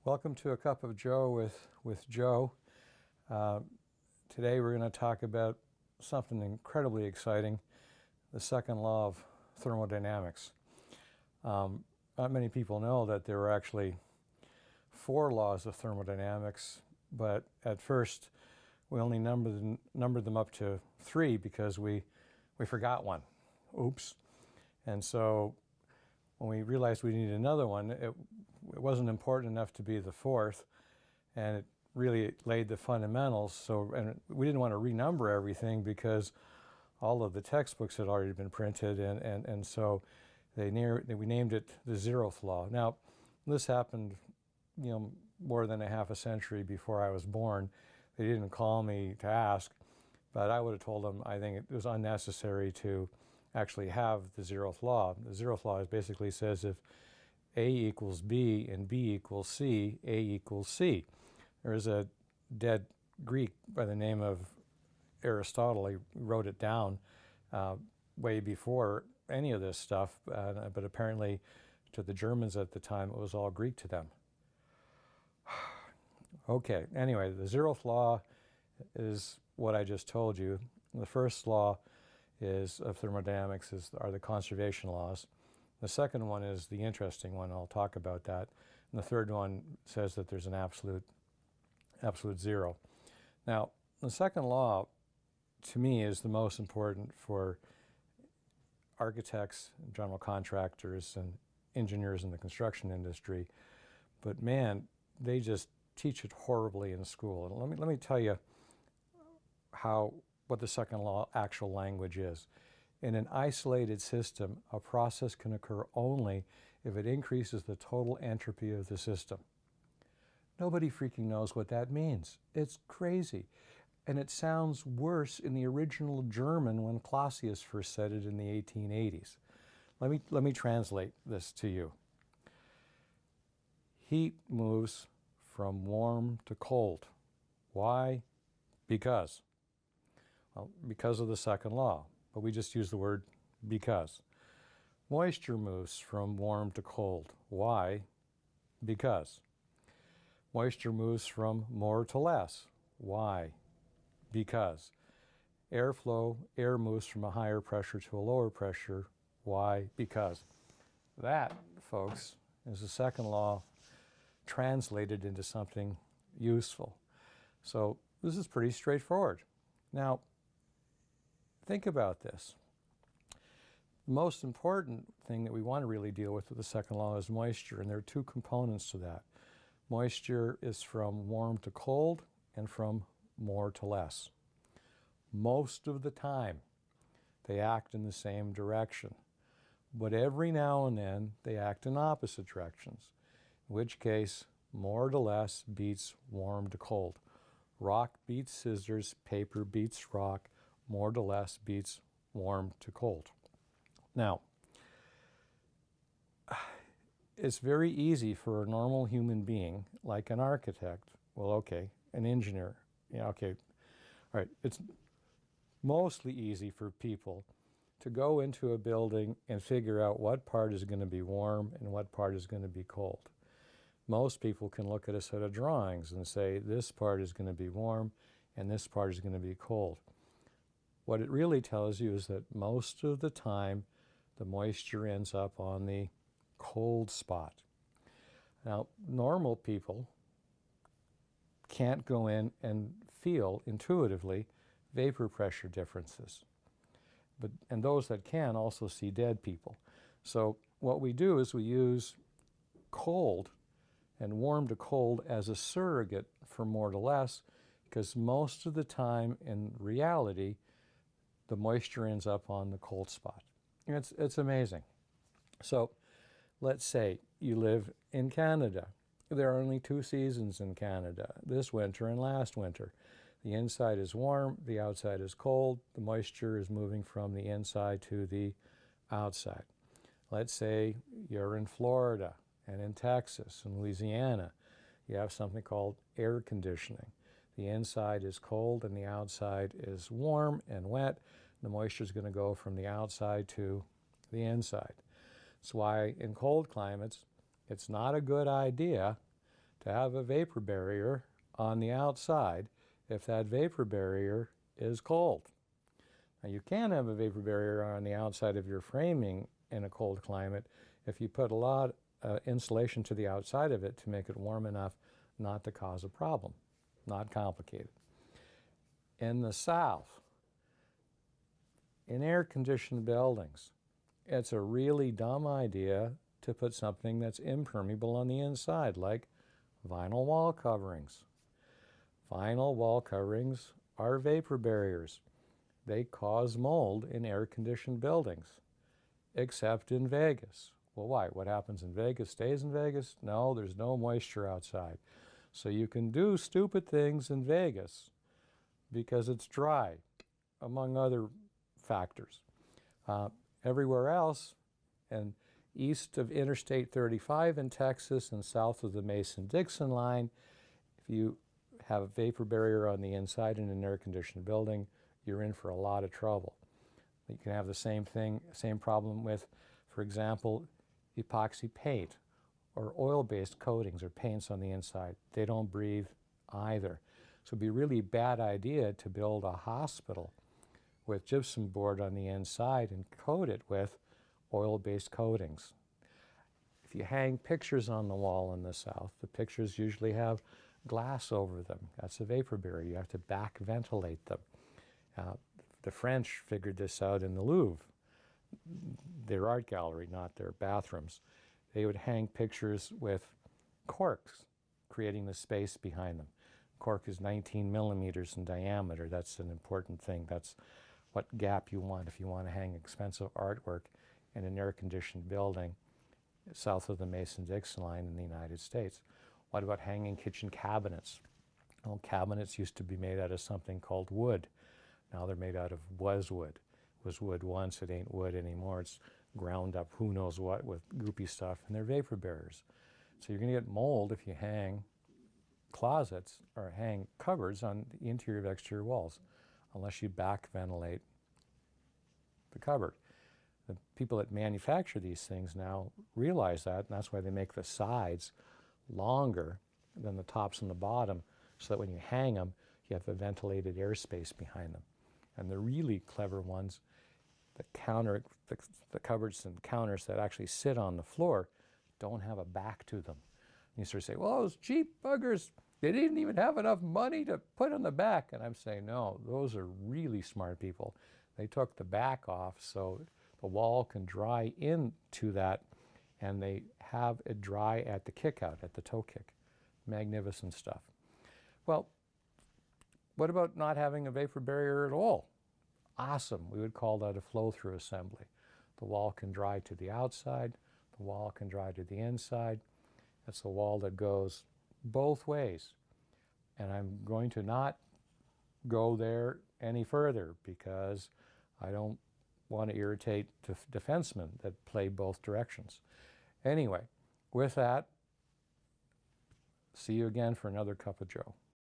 Welcome to A Cup of Joe with Joe. Today we're going to talk about something incredibly exciting, the second law of thermodynamics. Not many people know that there are actually 4 laws of thermodynamics, but at first we only numbered them up to 3 because we forgot one. Oops. And so when we realized we needed another one, it wasn't important enough to be the 4th, and it really laid the fundamentals. And we didn't want to renumber everything because all of the textbooks had already been printed, and so we named it the Zeroth Law. Now, this happened, more than a half a century before I was born. They didn't call me to ask, but I would have told them I think it was unnecessary to actually have the Zeroth Law. The Zeroth Law basically says if A equals B and B equals C, A equals C. There is a dead Greek by the name of Aristotle. He wrote it down way before any of this stuff, but apparently to the Germans at the time it was all Greek to them. Okay, anyway, the Zeroth Law is what I just told you. The first law of thermodynamics are the conservation laws. The second one is the interesting one. I'll talk about that. And the third one says that there's an absolute zero. Now, the second law, to me, is the most important for architects, general contractors, and engineers in the construction industry. But man, they just teach it horribly in school. And let me tell you what the second law actual language is. In an isolated system, a process can occur only if it increases the total entropy of the system. Nobody freaking knows what that means. It's crazy. And it sounds worse in the original German when Clausius first said it in the 1880s. Let me translate this to you. Heat moves from warm to cold. Why? Because. Well, because of the second law, but we just use the word because. Moisture moves from warm to cold. Why? Because. Moisture moves from more to less. Why? Because. Air moves from a higher pressure to a lower pressure. Why? Because. That, folks, is the second law translated into something useful. So this is pretty straightforward. Now, think about this. The most important thing that we want to really deal with the second law is moisture, and there are 2 components to that. Moisture is from warm to cold and from more to less. Most of the time, they act in the same direction, but every now and then they act in opposite directions, in which case more to less beats warm to cold. Rock beats scissors, paper beats rock, more to less beats warm to cold. Now, it's very easy for a normal human being, like an architect, an engineer, all right, it's mostly easy for people to go into a building and figure out what part is going to be warm and what part is going to be cold. Most people can look at a set of drawings and say this part is going to be warm and this part is going to be cold. What it really tells you is that most of the time the moisture ends up on the cold spot. Now, normal people can't go in and feel intuitively vapor pressure differences. And those that can also see dead people. So what we do is we use cold and warm to cold as a surrogate for more to less, because most of the time in reality, the moisture ends up on the cold spot. It's amazing. So let's say you live in Canada. There are only 2 seasons in Canada, this winter and last winter. The inside is warm, the outside is cold. The moisture is moving from the inside to the outside. Let's say you're in Florida and in Texas and Louisiana. You have something called air conditioning. The inside is cold and the outside is warm and wet. The moisture is going to go from the outside to the inside. That's why in cold climates, it's not a good idea to have a vapor barrier on the outside if that vapor barrier is cold. Now you can have a vapor barrier on the outside of your framing in a cold climate if you put a lot of insulation to the outside of it to make it warm enough not to cause a problem. Not complicated. In the South, in air-conditioned buildings, it's a really dumb idea to put something that's impermeable on the inside, like vinyl wall coverings. Vinyl wall coverings are vapor barriers. They cause mold in air-conditioned buildings, except in Vegas. Well, why? What happens in Vegas stays in Vegas? No, there's no moisture outside. So you can do stupid things in Vegas because it's dry, among other factors. Everywhere else, and east of Interstate 35 in Texas and south of the Mason-Dixon line, if you have a vapor barrier on the inside in an air-conditioned building, you're in for a lot of trouble. You can have the same thing, same problem with, for example, epoxy paint or oil-based coatings or paints on the inside. They don't breathe either. So it'd be a really bad idea to build a hospital with gypsum board on the inside and coat it with oil-based coatings. If you hang pictures on the wall in the South, the pictures usually have glass over them. That's a vapor barrier. You have to back ventilate them. The French figured this out in the Louvre, their art gallery, not their bathrooms. They would hang pictures with corks, creating the space behind them. Cork is 19 millimeters in diameter. That's an important thing. That's what gap you want if you want to hang expensive artwork in an air-conditioned building south of the Mason-Dixon line in the United States. What about hanging kitchen cabinets? Well, cabinets used to be made out of something called wood. Now they're made out of was wood. It was wood once, it ain't wood anymore. It's ground up who knows what with goopy stuff, and they're vapor barriers. So you're going to get mold if you hang closets or hang cupboards on the interior of exterior walls, unless you back ventilate the cupboard. The people that manufacture these things now realize that, and that's why they make the sides longer than the tops and the bottom, so that when you hang them, you have a ventilated airspace behind them. And the really clever ones, the cupboards and counters that actually sit on the floor don't have a back to them. And you sort of say, well, those cheap buggers, they didn't even have enough money to put on the back. And I'm saying, no, those are really smart people. They took the back off so the wall can dry into that, and they have it dry at the kick out, at the toe kick. Magnificent stuff. Well, what about not having a vapor barrier at all? Awesome. We would call that a flow-through assembly. The wall can dry to the outside. The wall can dry to the inside. That's a wall that goes both ways. And I'm going to not go there any further because I don't want to irritate defensemen that play both directions. Anyway, with that, see you again for another cup of joe.